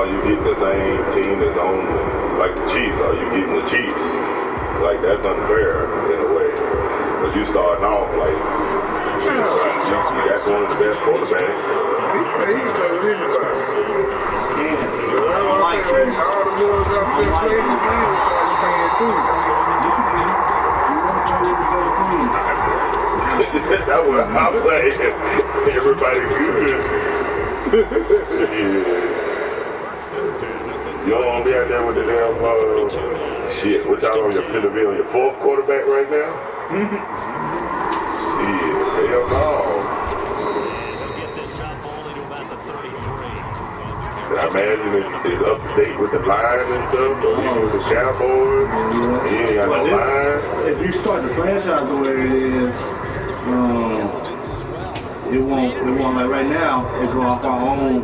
are you getting the same team that's on, like the Chiefs? Are you getting the Chiefs? Like, that's unfair in a way. But you starting off like, that's one of the best quarterbacks. That's what I'm saying. Everybody good. You don't want to be out there with the damn shit. What y'all on your Philadelphia? Your fourth quarterback right now? Shit, hell no. I imagine it's up to date with the line and stuff, or even with the Cowboys. You ain't got no line. If you start the franchise the way it is, it won't like right now. It go off our own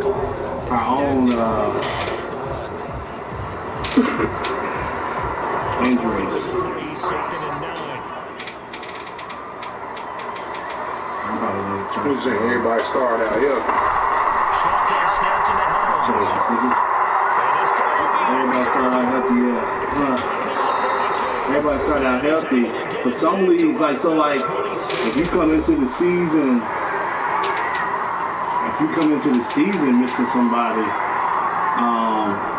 injuries. Who's saying everybody started out here? Everybody start out healthy, but some leagues if you come into the season missing somebody,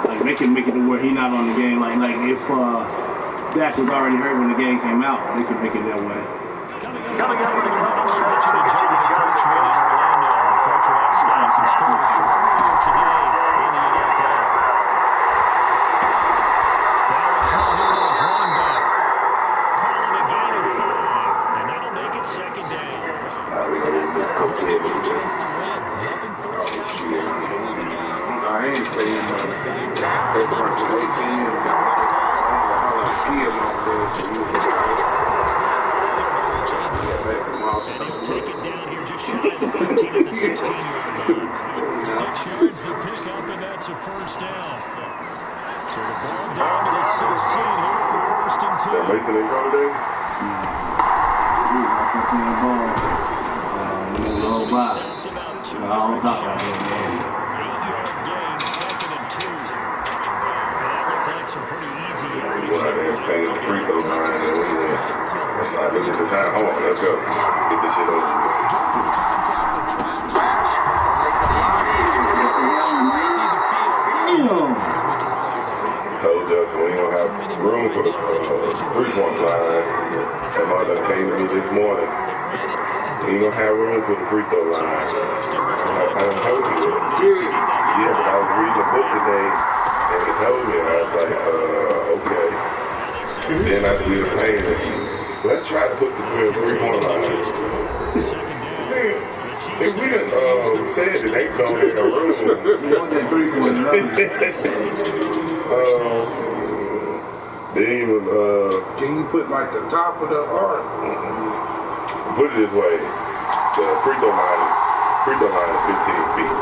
like they can make it to where he's not on the game. Like if Dak was already hurt when the game came out, they could make it that way. Coming up with the home stretch of the Jonathan Coachman in Orlando. The coach will have stats and scores from earlier today in the NFL. Dallas Hunter is running back. Calling a gain of 5, and that'll make it second down. Chance to win. Nothing first down for him. I ain't playing they want to 18 and and he'll take it down here just shy of the 15 at the 16-yard line. 6 yards the pickup, and that's a first down. So the ball down to the 16 here for first and 2. That Mason ain't called today? Stopped about 2 yards shy. 8-yard gain, second and 2. That looked like some pretty easy areas. Well, I didn't pay the free throw line and win. Look at the time. Hold on, let's go. Get this shit over. Told us we don't have room for the 3-point line. That mother came to me this morning. We ain't gonna have room for the free throw line. I told you that. Yeah, but I was reading a book today and it told me, I was like, okay. Then I we were paying it. Let's try to put the 3-point line. If we done said that they don't have no room. Then can you put like the top of the arc? Put it this way. The free throw line is 15 feet.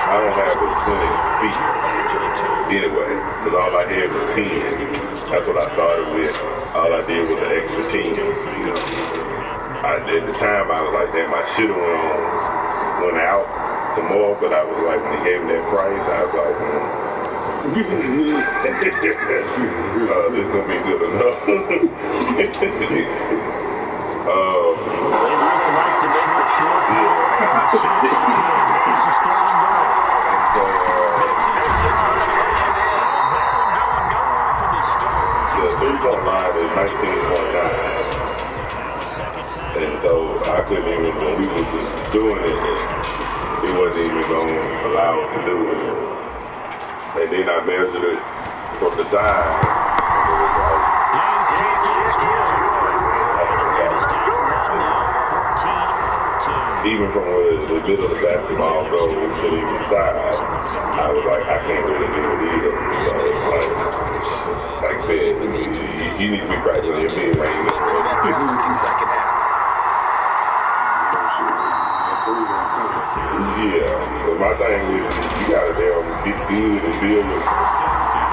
I don't have it 20 feet anyway, because all I had was 10. That's what I started with. All I did was an extra 10. At the time, I was like, damn, I should have went out some more, but I was like, when he gave me that price, I was like, this gonna be good enough. The 3-point line is 19.9. And so I couldn't even, when we was just doing it, it wasn't even going to allow us to do it. And then I measured it from the side. Even from where the middle of the basketball goes to the side, I was like, I can't really do it either. So it's like I said, you need to be practicing your mid-range. Yeah, but my thing is you gotta get good and build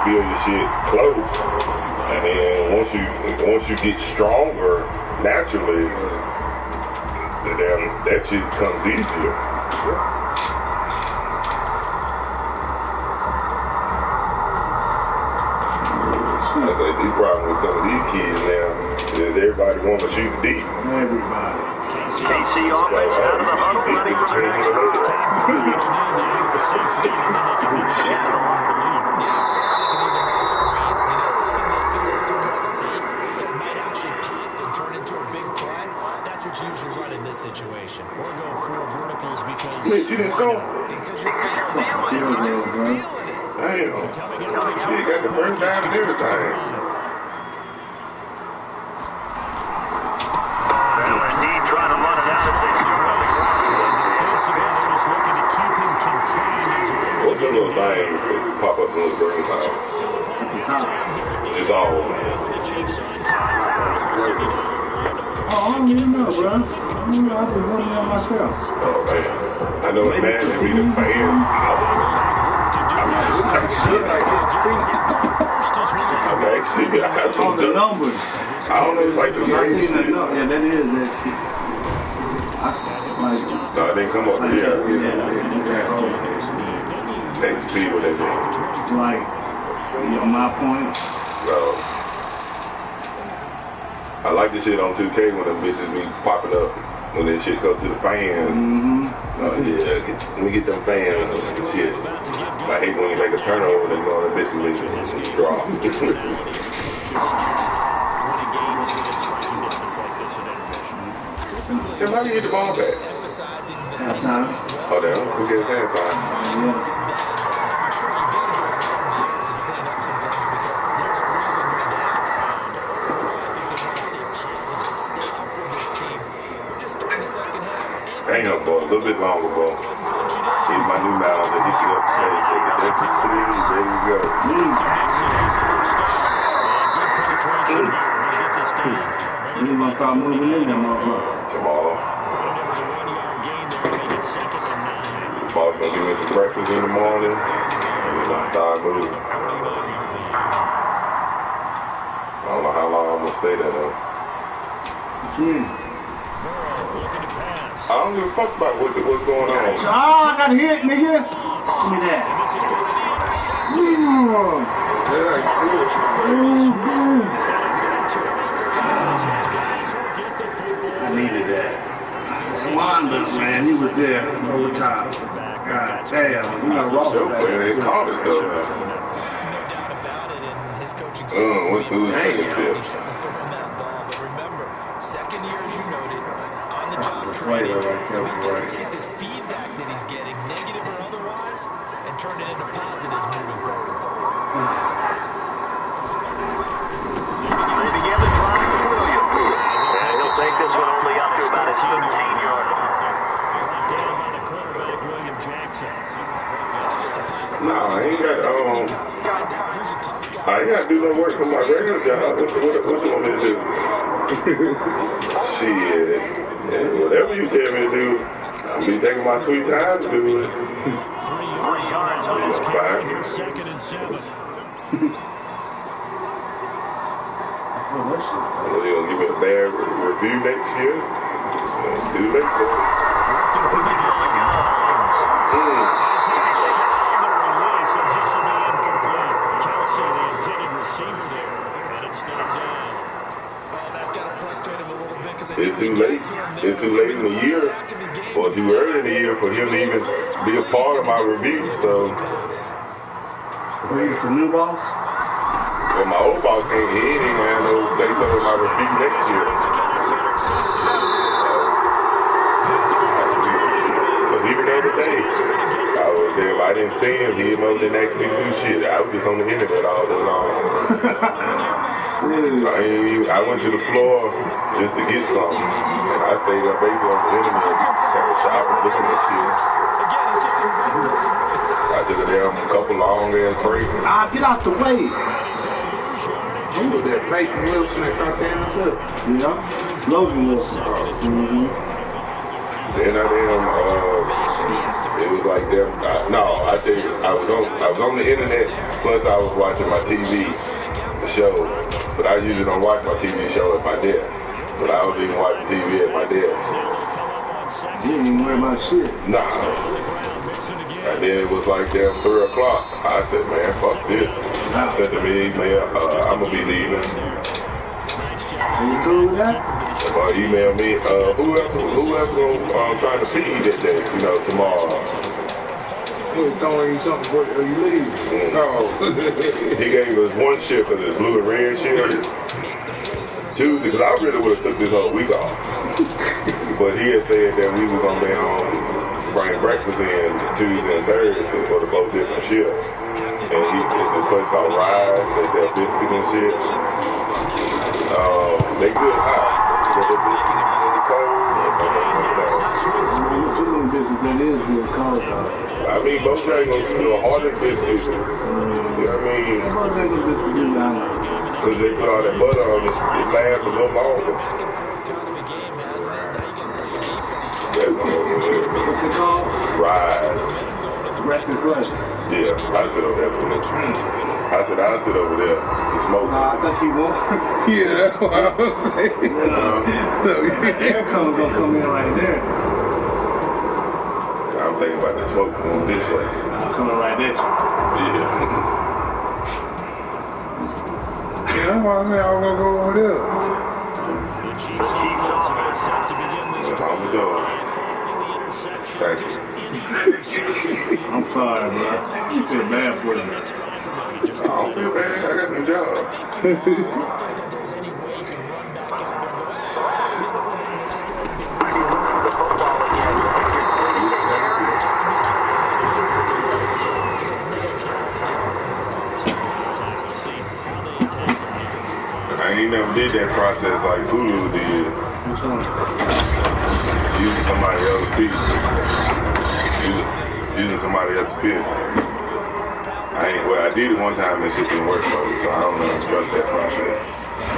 your shit close, and then once you get stronger naturally, that shit comes easier. problem with some of these kids now is everybody want to shoot deep. Everybody. KC offense out of the huddle, ready for their next usually run in this situation. Or go for verticals because you didn't score. Because you're feeling it. Damn. She got the first down and everything. Indeed, trying to run out of this. Defensively, they're just looking to keep him contained as well. What's that little thing that pop up in the green house? At the top. Just all. The Chiefs on top. Oh, I don't even know, bro. I don't know. I've been running on myself. Oh, man. I know it's mad at me to fan. I Oh, the numbers. I don't know. It's like the Yeah, I crazy seen that. shit. Yeah, that is that shit. No, it didn't come up. Yeah. XP with that thing. Like, my point. So, I like this shit on 2K when them bitches be popping up when that shit go to the fans. When we get them fans and shit. I hate when you make a turnover and all the bitches make it drop. Then how you get the ball back? Halftime. Oh, damn. Who gets halftime? Yeah. Damn, boy, a little bit longer, boy. Here's my new mound that he can upstage. So the dance is clean, ready to go. He's gonna start moving in that motherfucker. Tomorrow. Ball's gonna give me some breakfast in the morning, and then I start moving. I don't know how long I'm gonna stay there, though. What you mean? I don't give a fuck about what's going on. Oh, I got hit, nigga. Give me that. I needed that. Wanda, man, he was there over top. God damn, you got rough with Man, they that. called it, though, man. Went through his fingertips. Second year, as you noted, on the job That's training. right. So he's going to take this feedback that he's getting, negative or otherwise, and turn it into positives moving forward. They begin the drive with Williams. And he'll take this one only up to about his 13-yard line. Down by the quarterback, William Jackson. Nah, I ain't got I ain't got to do no work for my regular job. What you want me to do? Shit. Yeah, whatever you tell me to do, I'll be taking my sweet time to do it. 3 yards on his carry here, 2nd and 7. They're gonna give me a bad review next year. Too late for it. It takes a shot on the release as this will be incomplete. Kelsey, the intended receiver there, and it's third down. Oh, that's got to frustrate him a little bit because It's too late. It's too late in the year, or too early in the year for him to even be a part of my review. So, He's the new boss. well, my old boss he ain't gonna have no say so in my review next year. But even the other day, I was there. If I didn't see him, he didn't ask me to do shit. I was just on the internet all day long. I went to the floor just to get something, and I stayed up basically on the internet, kind of shopping, looking at shit. I took a damn couple long ass breaks. Ah, get out the way. Who was that? Peyton Wilson that got down too? Yeah. Logan Wilson. Then I it was like them. I said I was on the internet. Plus I was watching my TV show, but I usually don't watch my TV show at my desk. But I was even watching TV at my desk. You ain't even worry about shit. Nah. And Then it was like damn 3 o'clock. I said, man, fuck this. I said to me, man, I'm gonna be leaving. Are you cool with that? Email me. Who else gonna try to feed that day? You know, tomorrow. He's throwing you something before you leave. Oh. He gave us one shift because it's blue and red shift. Tuesday, because I really would have took this whole week off. But he had said that we were gonna be on bring breakfast in Tuesday and Thursday for the both different shifts. And it's this place called Rise. They sell biscuits and shit. They good hot. But the biscuits in the cold. Business that is good cold though. I mean, Bojangles, the hardest biscuits. You know what I mean? Bojangles biscuits do that. Because they put all that butter on it, it lasts a little longer. That's What's it called? Rise. Breakfast Plus. Yeah, I sit over there for that. I said, I'll sit over there to smoke. I think he won't. Yeah, that's what I was saying. Air comes gonna come in right there. I'm thinking about the smoke going this way. Coming right at you. Yeah. Yeah, that's why I said I was gonna go over there. The Chiefs offense set to begin this drive. I'm done. Thank you. I'm sorry, bro. You feel bad for me. I don't feel bad. I got no job. I ain't never did that process like Hulu did. Which one? Using somebody else's pick. Using somebody else's pick. I did it one time and shit didn't work for me, so I don't know if I trust that process.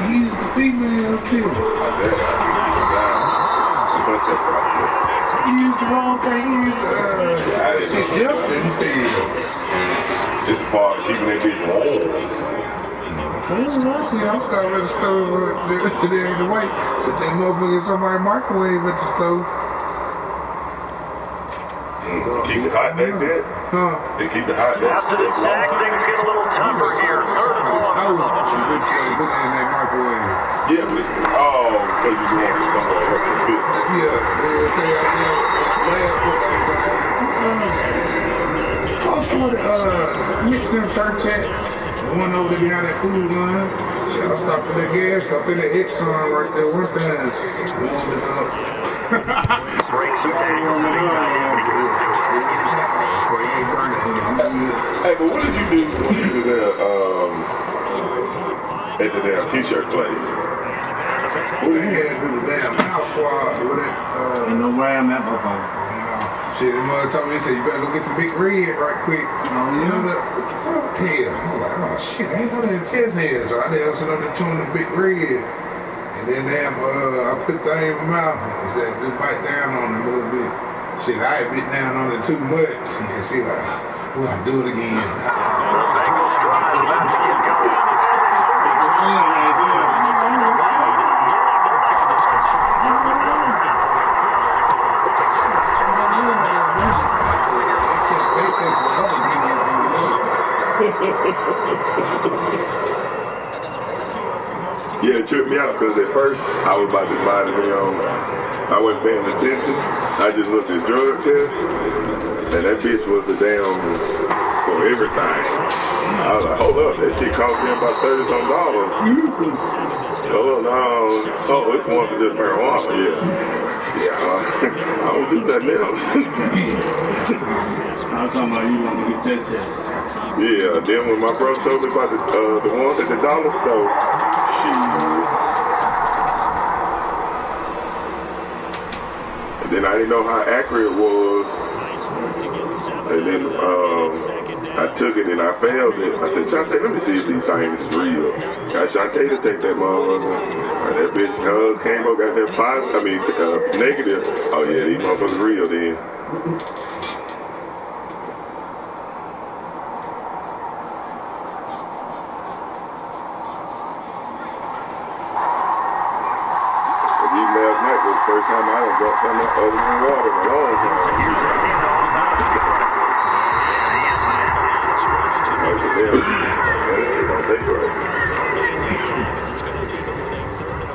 He's the female too. I said, I trust that process. He used the wrong thing. It's Justin instead. This is part of keeping that bitch warm. I'm starting at the stove there in the way. But that motherfucker somebody microwave at the stove. Keep it hot like that? Huh? They keep it hot. After the sack, things get a little tougher here. Third and long. I was putting in that microwave. Yeah, but, because you want to somebody else to fit. Michigan church at one over there behind that food line. I stopped at the gas, stopped at the Exxon right there one time. Breaks are taken. Hey, but what did you do when you was at the damn t-shirt place? We had to do the damn house swap with it. Ain't no way I'm at my phone. Shit, the mother told me, he said, you better go get some big red right quick. You know what the fuck tail? I was like, oh shit, I ain't know that chest hair. So I did sit up there chewing the big red. And then damn, I put the thing in my mouth. He said, just bite down on it a little bit. Shit, I bit down on it too much. And she like, we gotta do it again. Bengals drive about to get going. Yeah, it tripped me out because at first I was about to buy the damn. I wasn't paying attention. I just looked at drug test, and that bitch was the damn for everything. I was like, hold up, that shit cost me about $30-some. Oh no, it's one for just marijuana. Yeah, I don't do nothing else. I was talking about you want to get that test. Yeah, then when my brother told me about the ones at the dollar store, and then I didn't know how accurate it was. And then I took it and I failed it. I said, Shantae, let me see if these things is real. Got Shantae to take that motherfucker. And that bitch came up, got that positive, negative. Oh yeah, these motherfuckers real then. Last night was the first time I done got something other than water in a long time. them. That shit don't take right.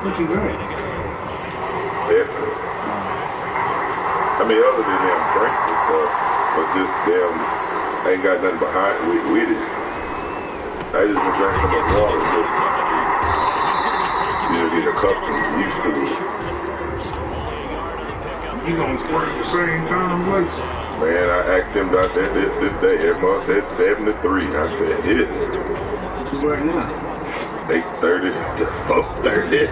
What you drink? Pepsi. I mean, other than them drinks and stuff, but just them ain't got nothing behind with it. I just been drinking so much water, just get accustomed, used to it. You gonna squirt at the same time, Blake? Man, I asked him about that this day. Every month said 73. I said, hit it. What you working now? 8:30 to 4:30.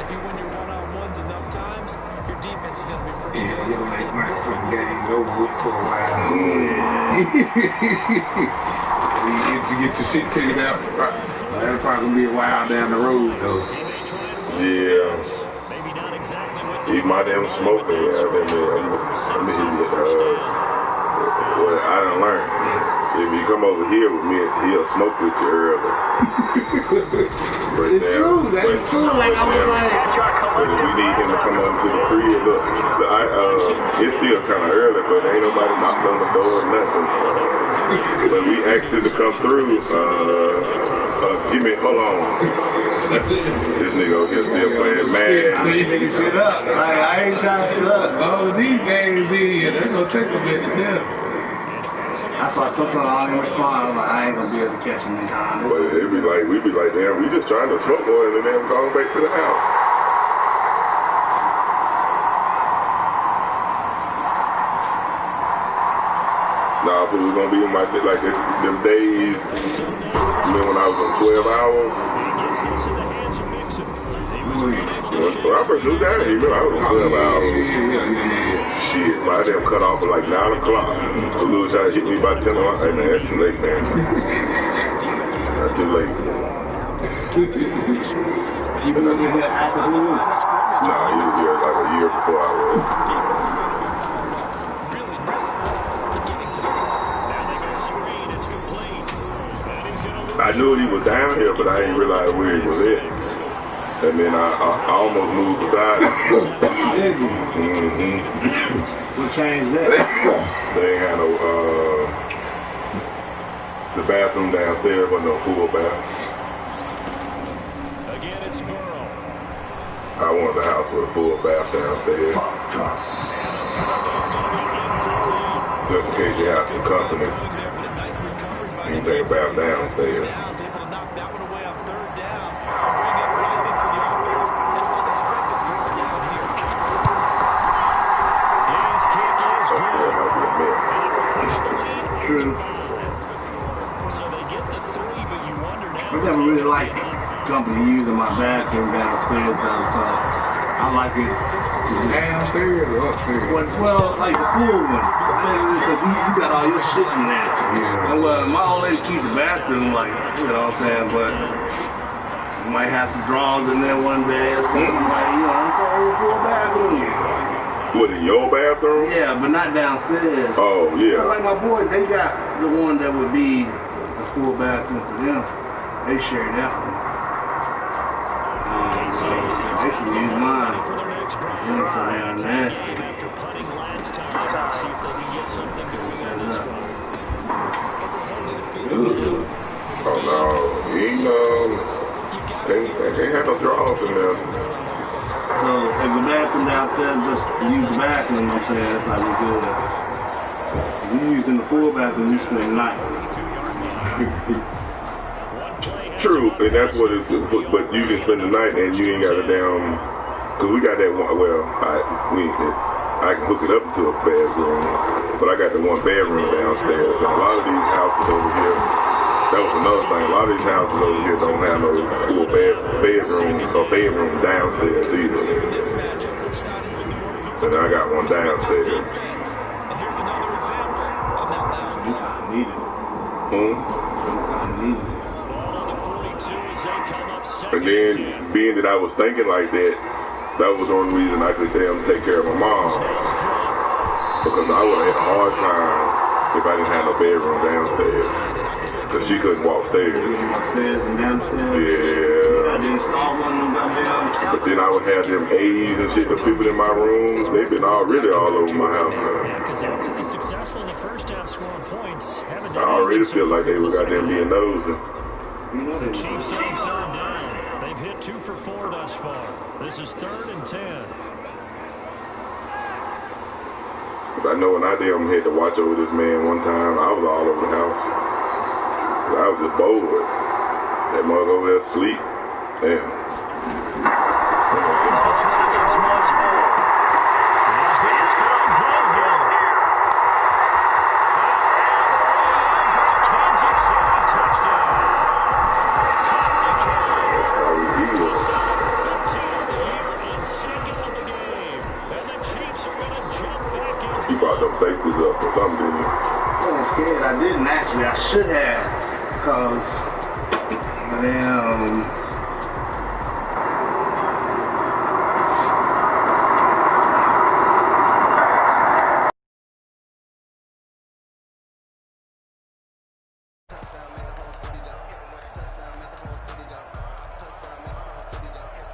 If you win your one-on-ones enough times, your defense is going to be pretty good. Yeah, you'll make some games over with for a while. You get your shit figured out. That's probably gonna be a while down the road, though. Yeah. Eat my damn smoker. Well, I done learned. If you come over here with me, he'll smoke with you early. But It's true. That's true. Like I was like, but if we need him to come over to the crib, look, it's still kind of early, but ain't nobody knocking on the door or nothing. But we asked him to come through. Hold on. This nigga over here still playing mad. nigga shit up. Like, I ain't trying to shit up. Oh, these games in, that's gonna take a bit to them. That's why sometimes I don't even respond. I'm like, I ain't gonna be able to catch him in time. But we be like, damn, we just trying to smoke more and then going back to the house. Nah, but we're gonna be in my like them days. When I was on 12 hours. When I first moved down here, I was on 12 hours. Shit, my damn cut off at like 9 o'clock. The little guy hit me by 10 o'clock. Hey man, that's too late, man. That's too late. You been over here after who? Nah, he was here like a year before I was. I knew he was down here, but I didn't realize where he was at. And then I almost moved beside him. What changed that? They ain't had no, the bathroom downstairs wasn't no full bath. Again, it's Burrow. I wanted the house with a full bath downstairs. Just in case you have some company. You can take a bath downstairs. True. So they get the three, but you wonder now. I never really liked company using my bathroom downstairs though, so I like it downstairs or upstairs? Well, like the full one. Because you got all your shit in there. Yeah. And well, my old lady keep the bathroom like, you know what I'm saying, but you might have some drawers in there one day or something like, you know, it's all a full bathroom. What, in your bathroom? Yeah, but not downstairs. Oh, yeah. Like my boys, they got the one that would be a full bathroom for them. They share that one. So they should use mine. Yeah, so they are nasty. After putting last time, let's see if they can get something going on this one. Oh, no. He ain't, they had no drawers in there. So if the bathroom downstairs, just use the bathroom, I'm saying, it's like we good. If you using the full bathroom, you spend the night. True, and that's what it's, but you can spend the night and you ain't got a damn, cause we got that one, well, I can hook it up to a bedroom, but I got the one bedroom downstairs, and a lot of these houses over here, that was another thing, a lot of these houses over here don't have no full bedroom downstairs either. And I got one downstairs. And here's another example of that last play. Need it. Need it. And then, being that I was thinking like that, that was the only reason I could damn take care of my mom. Because I would have had a hard time if I didn't have no bedroom downstairs. Because she couldn't walk stairs. Upstairs and downstairs? Yeah. I didn't install one of them goddamn. But then I would have them A's and shit, the people in my rooms, they've been already all over my house. Because he's successful the first half scoring points. Haven't I done already anything so feel like far they in the got them second being half. nosy. The Chiefs on third down. They've hit 2 for 4 thus far. This is 3rd and 10. But I know when I had to watch over this man one time, I was all over the house. I was just bored. That mother over there asleep. Damn. Here's the throw once more. He's going to find Holden. For a Kansas City touchdown. Tyreek Hill. Touchdown number 15 of the year and 2nd of the game. And the Chiefs are going to jump back in. He brought them safeties up or something, didn't he? I was scared. I didn't actually. I should have. Because,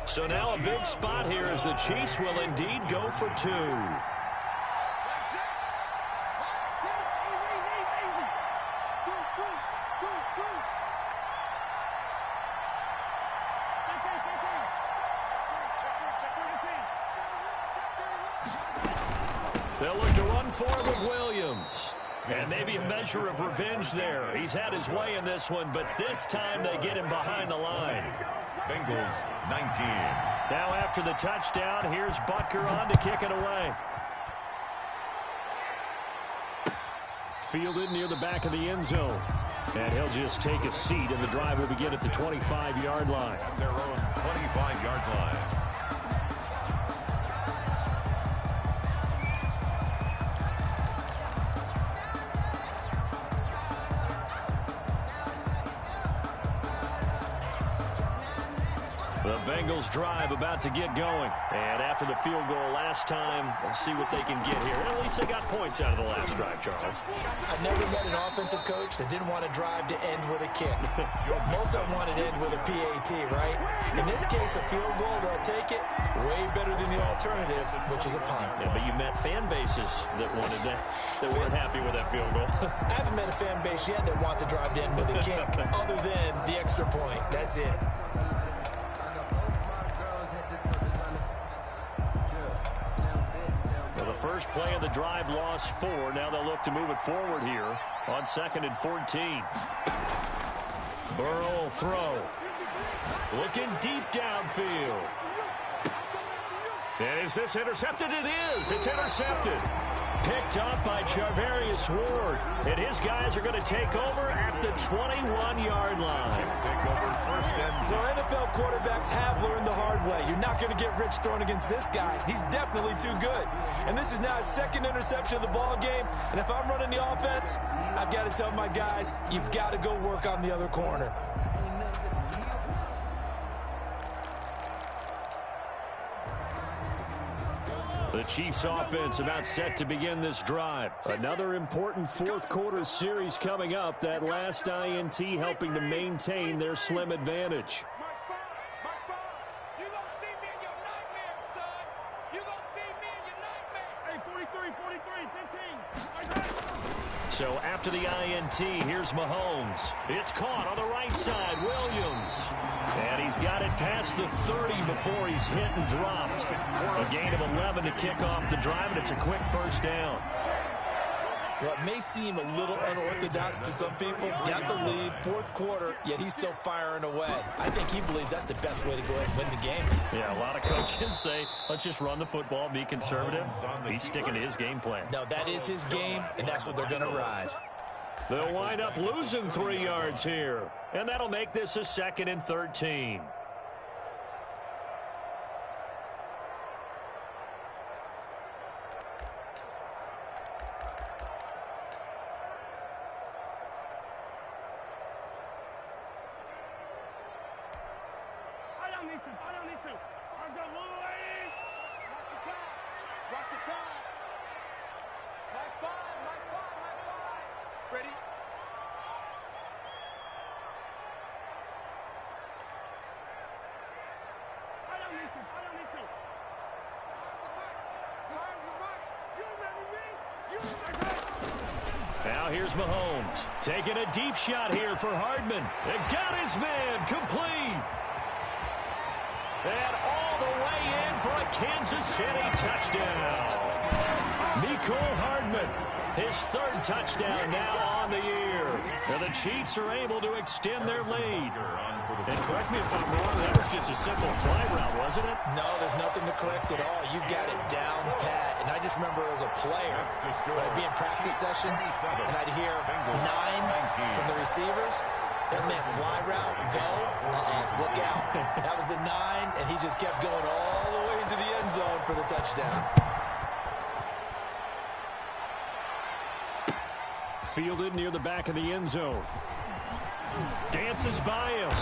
So now a big spot here as the Chiefs will indeed go for 2. They'll look to run for it with Williams. And maybe a measure of revenge there. He's had his way in this one, but this time they get him behind the line. Bengals 19. Now after the touchdown, here's Butker on to kick it away. Fielded near the back of the end zone. And he'll just take a seat, and the drive will begin at the 25-yard line. At their own 25-yard line. The Bengals drive about to get going. And after the field goal last time, we'll see what they can get here. At least they got points out of the last drive, Charles. I never met an offensive coach that didn't want to drive to end with a kick. Most of them want to end with a PAT, right? In this case, a field goal, they'll take it. Way better than the alternative, which is a punt. Yeah, but you met fan bases that wanted that weren't happy with that field goal. I haven't met a fan base yet that wants to drive to end with a kick, other than the extra point. That's it. Well, the first play of the drive lost 4. Now they'll look to move it forward here on 2nd and 14. Burrow will throw. Looking deep downfield. And is this intercepted? It is. It's intercepted. Picked up by Charvarius Ward. And his guys are going to take over at the 21-yard line. Well, NFL quarterbacks have learned the hard way. You're not going to get rich throwing against this guy. He's definitely too good. And this is now his 2nd interception of the ball game. And if I'm running the offense, I've got to tell my guys, you've got to go work on the other corner. The Chiefs offense about set to begin this drive. Another important fourth quarter series coming up. That last INT helping to maintain their slim advantage. So after the INT, here's Mahomes. It's caught on the right side. Williams. And he's got it past the 30 before he's hit and dropped. A gain of 11 to kick off the drive, and it's a quick first down. Well, it may seem a little unorthodox to some people. Got the lead, fourth quarter, yet he's still firing away. I think he believes that's the best way to go ahead and win the game. Yeah, a lot of coaches say, let's just run the football, be conservative. He's sticking to his game plan. No, that is his game, and that's what they're going to ride. They'll wind up losing 3 yards here, and that'll make this a 2nd and 13. Now here's Mahomes. Taking a deep shot here for Hardman. And got his man complete. And all the way in for a Kansas City touchdown. Mecole Hardman, his third touchdown now on the year. And the Chiefs are able to extend their lead. And correct me if I'm wrong, that was just a simple fly route, wasn't it? No, there's nothing to correct at all. You've got it down pat. And I just remember as a player, when I'd be in practice sessions, and I'd hear 9 from the receivers, that meant fly route, go, look out. That was the 9, and he just kept going all the way into the end zone for the touchdown. Fielded near the back of the end zone. Dances by him.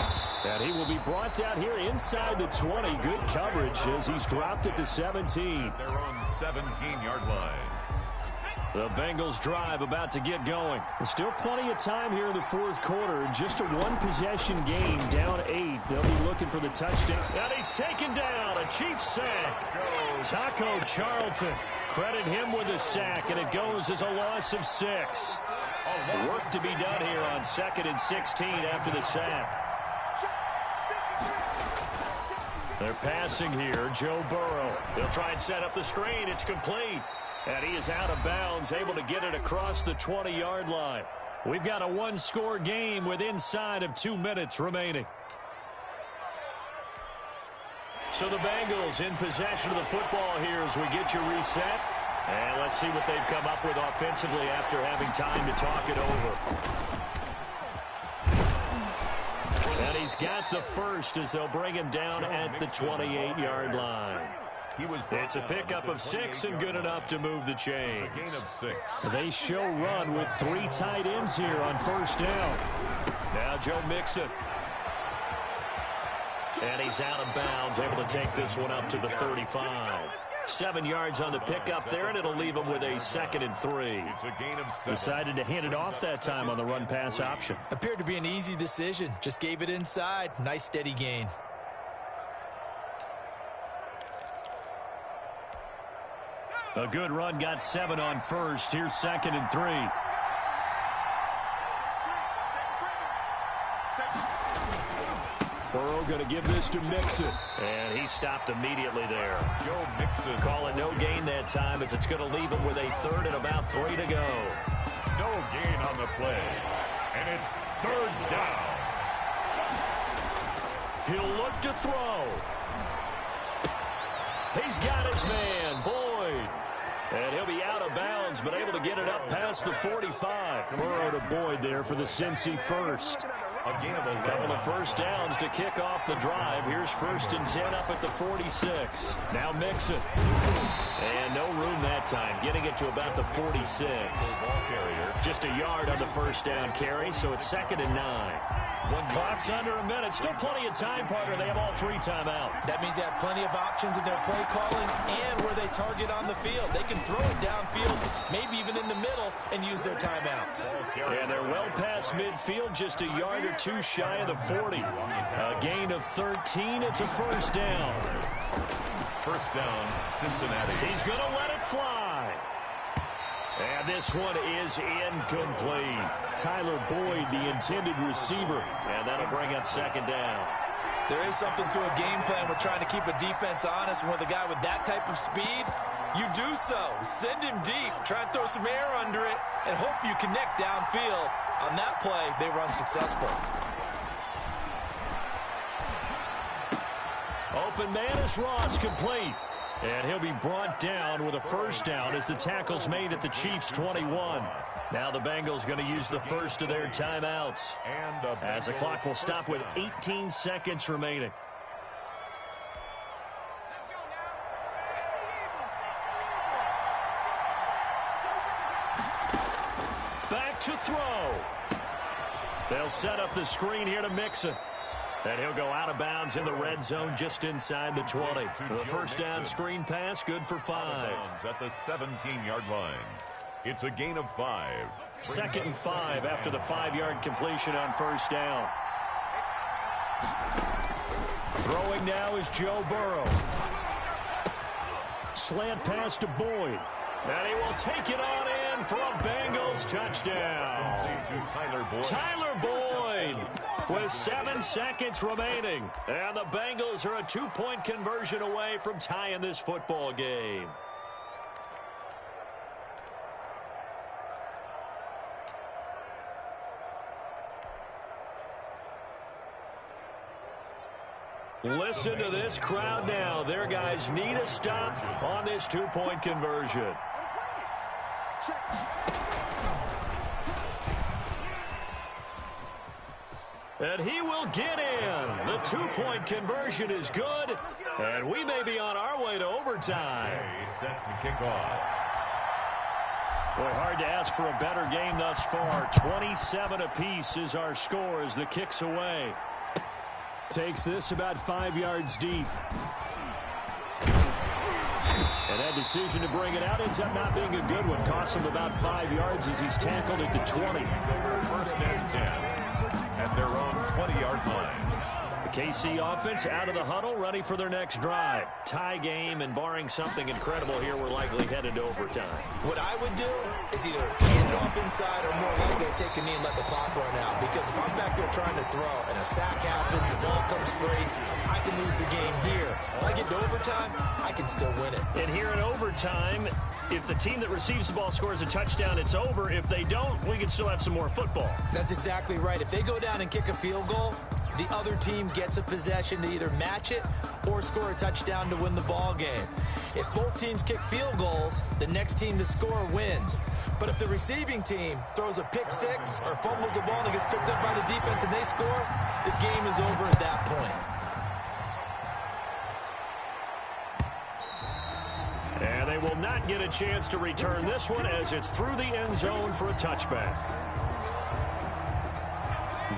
And he will be brought down here inside the 20. Good coverage as he's dropped at the 17. They're on 17-yard line. The Bengals drive about to get going. There's still plenty of time here in the fourth quarter. Just a one-possession game, down 8. They'll be looking for the touchdown. And he's taken down. A Chiefs sack. Taco Charlton. Credit him with a sack, and it goes as a loss of 6. Work to be done here on 2nd and 16 after the sack. They're passing here. Joe Burrow. They'll try and set up the screen. It's complete. And he is out of bounds, able to get it across the 20-yard line. We've got a one-score game with inside of 2 minutes remaining. So the Bengals in possession of the football here as we get you reset. And let's see what they've come up with offensively after having time to talk it over. And he's got the first as they'll bring him down at the 28-yard line. It's a pickup of 6 and good enough to move the chains. A gain of 6. They show run with 3 tight ends here on first down. Now Joe Mixon. And he's out of bounds, able to take this one up to the 35. 7 yards on the pickup there, and it'll leave him with a 2nd and 3. It's a gain of 7. Decided to hand it off that time on the run-pass option. Appeared to be an easy decision. Just gave it inside. Nice steady gain. A good run, got 7 on first. Here's 2nd and 3. Burrow going to give this to Mixon. And he stopped immediately there. Joe Mixon. Call it no gain that time as it's going to leave him with a 3rd and about 3 to go. No gain on the play. And it's 3rd down. He'll look to throw. He's got his man, Boyd. And he'll be out of bounds, but able to get it up past the 45. Burrow to Boyd there for the Cincy first. A gain of 11. Couple of first downs to kick off the drive. Here's 1st and 10 up at the 46. Now Mixon. And no room that time, getting it to about the 46. Ball carrier. Just a yard on the first down carry, so it's 2nd and 9. Clock's under a minute. Still plenty of time, partner. They have all 3 timeout. That means they have plenty of options in their play calling and where they target on the field. They can throw it downfield, maybe even in the middle, and use their timeouts. And they're well past midfield, just a yard or 2 shy of the 40. A gain of 13. It's a first down. First down, Cincinnati. He's going to let it fly. And this one is incomplete. Tyler Boyd, the intended receiver. And that'll bring up 2nd down. There is something to a game plan. We're trying to keep a defense honest. And with a guy with that type of speed, you do so. Send him deep. Try and throw some air under it and hope you connect downfield. On that play, they were unsuccessful. Open man is Ross, complete. And he'll be brought down with a first down as the tackle's made at the Chiefs' 21. Now the Bengals going to use the first of their timeouts. And as the clock will stop with 18 seconds remaining. Back to throw. They'll set up the screen here to Mixon. And he'll go out of bounds in the red zone just inside the 20. The first down screen pass, good for 5. At the 17-yard line. It's a gain of 5. 2nd and 5 after the 5-yard completion on first down. Throwing now is Joe Burrow. Slant pass to Boyd. And he will take it on in in for a Bengals touchdown. Tyler Boyd with 7 seconds remaining. And the Bengals are a 2-point conversion away from tying this football game. Listen to this crowd now. Their guys need a stop on this 2-point conversion. And he will get in. The 2-point conversion is good. And we may be on our way to overtime. Set to kick off. Boy, hard to ask for a better game thus far. 27 apiece is our score as the kick's away. Takes this about 5 yards deep. And that decision to bring it out ends up not being a good one. Costs him about 5 yards as he's tackled at the 20. First and 10 at their own 20-yard line. The KC offense out of the huddle, ready for their next drive. Tie game, and barring something incredible here, we're likely headed to overtime. What I would do is either hand it off inside or more likely take a knee and let the clock run out. Because if I'm back there trying to throw and a sack happens, the ball comes free, I can lose the game here. If I get to overtime, I can still win it. And here in overtime, if the team that receives the ball scores a touchdown, it's over. If they don't, we can still have some more football. That's exactly right. If they go down and kick a field goal, the other team gets a possession to either match it or score a touchdown to win the ball game. If both teams kick field goals, the next team to score wins. But if the receiving team throws a pick six or fumbles the ball and it gets picked up by the defense and they score, the game is over at that point. And they will not get a chance to return this one as it's through the end zone for a touchback.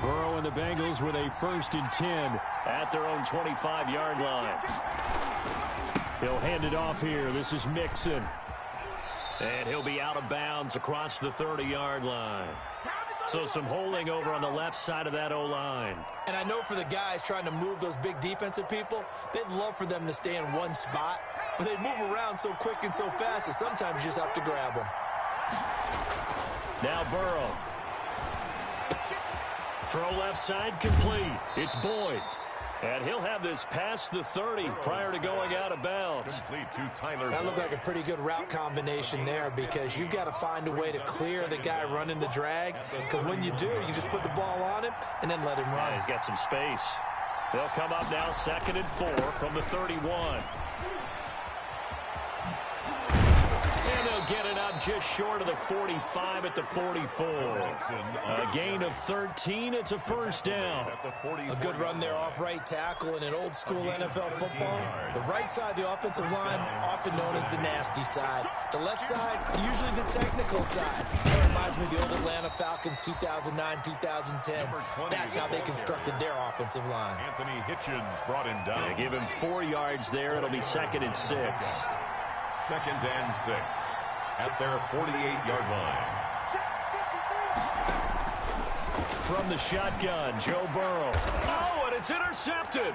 Burrow and the Bengals with a 1st and 10 at their own 25-yard line. He'll hand it off here. This is Mixon. And he'll be out of bounds across the 30-yard line. So some holding over on the left side of that O-line. And I know for the guys trying to move those big defensive people, they'd love for them to stay in one spot. But they move around so quick and so fast that sometimes you just have to grab them. Now Burrow. Throw left side complete. It's Boyd. And he'll have this past the 30 prior to going out of bounds. That looked like a pretty good route combination there because you've got to find a way to clear the guy running the drag. Because when you do, you just put the ball on him and then let him run. Yeah, he's got some space. They'll come up now 2nd and 4 from the 31. And they'll get it up just short of the 45 at the 44. A gain of 13. It's a 1st down. A good run there off right tackle in an old school NFL football. The right side of the offensive line, often known as the nasty side. The left side, usually the technical side. That reminds me of the old Atlanta Falcons 2009-2010. That's how they constructed their offensive line. Anthony Hitchens brought him down. They give him 4 yards there. It'll be 2nd and 6. 2nd and 6 at their 48-yard line. From the shotgun, Joe Burrow. Oh, and it's intercepted.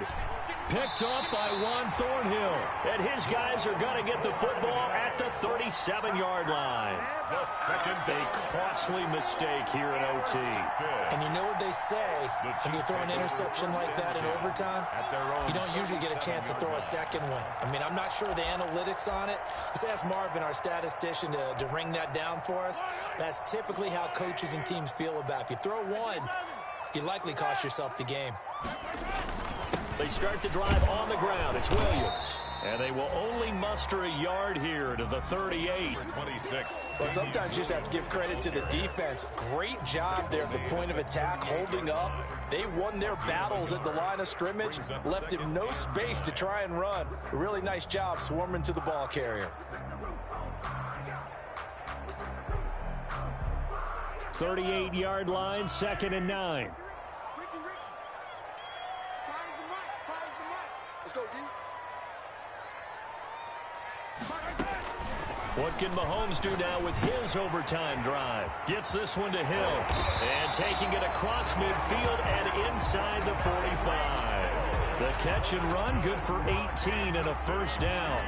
Picked off by Juan Thornhill. And his guys are going to get the football at the 37-yard line. A costly mistake here in OT. And you know what they say, when you throw an interception like that in overtime, you don't usually get a chance to throw a second one. I mean, I'm not sure the analytics on it. Let's ask Marvin, our statistician, to ring that down for us. That's typically how coaches and teams feel about it. If you throw one, you likely cost yourself the game. They start the drive on the ground. It's Williams. And they will only muster a yard here to the 38. 26. Well, sometimes you just have to give credit to the defense. Great job there at the point of attack, holding up. They won their battles at the line of scrimmage, left him no space to try and run. A really nice job swarming to the ball carrier. 38-yard line, 2nd and 9. What can Mahomes do now with his overtime drive? Gets this one to Hill. And taking it across midfield and inside the 45. The catch and run, good for 18 and a 1st down.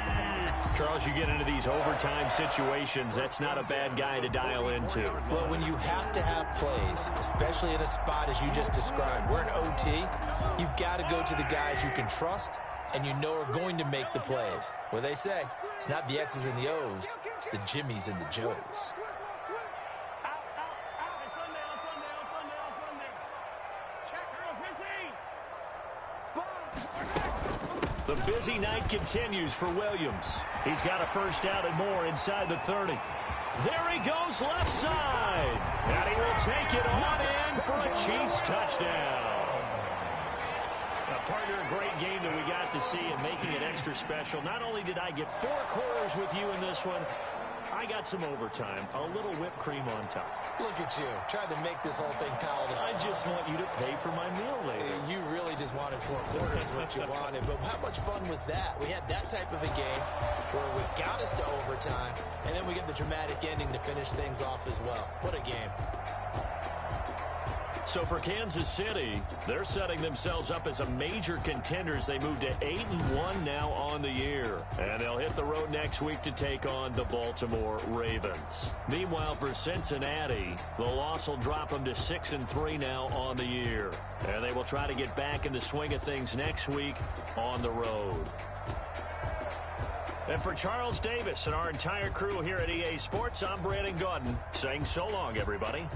Charles, you get into these overtime situations, that's not a bad guy to dial into. Well, when you have to have plays, especially in a spot as you just described, we're in OT, you've got to go to the guys you can trust and you know are going to make the plays. Well, they say it's not the X's and the O's, it's the Jimmies and the Joes. The busy night continues for Williams. He's got a first down and more inside the 30. There he goes left side. And he will take it on in for a Chiefs touchdown. Partner, a great game that we got to see and making it extra special. Not only did I get 4 quarters with you in this one, I got some overtime, a little whipped cream on top. Look at you, trying to make this whole thing palatable. I just want you to pay for my meal later. You really just wanted 4 quarters, what you wanted. But how much fun was that? We had that type of a game where we got us to overtime, and then we get the dramatic ending to finish things off as well. What a game. So for Kansas City, they're setting themselves up as a major contender as they move to 8-1 now on the year. And they'll hit the road next week to take on the Baltimore Ravens. Meanwhile, for Cincinnati, the loss will drop them to 6-3 now on the year. And they will try to get back in the swing of things next week on the road. And for Charles Davis and our entire crew here at EA Sports, I'm Brandon Gaudin saying so long, everybody.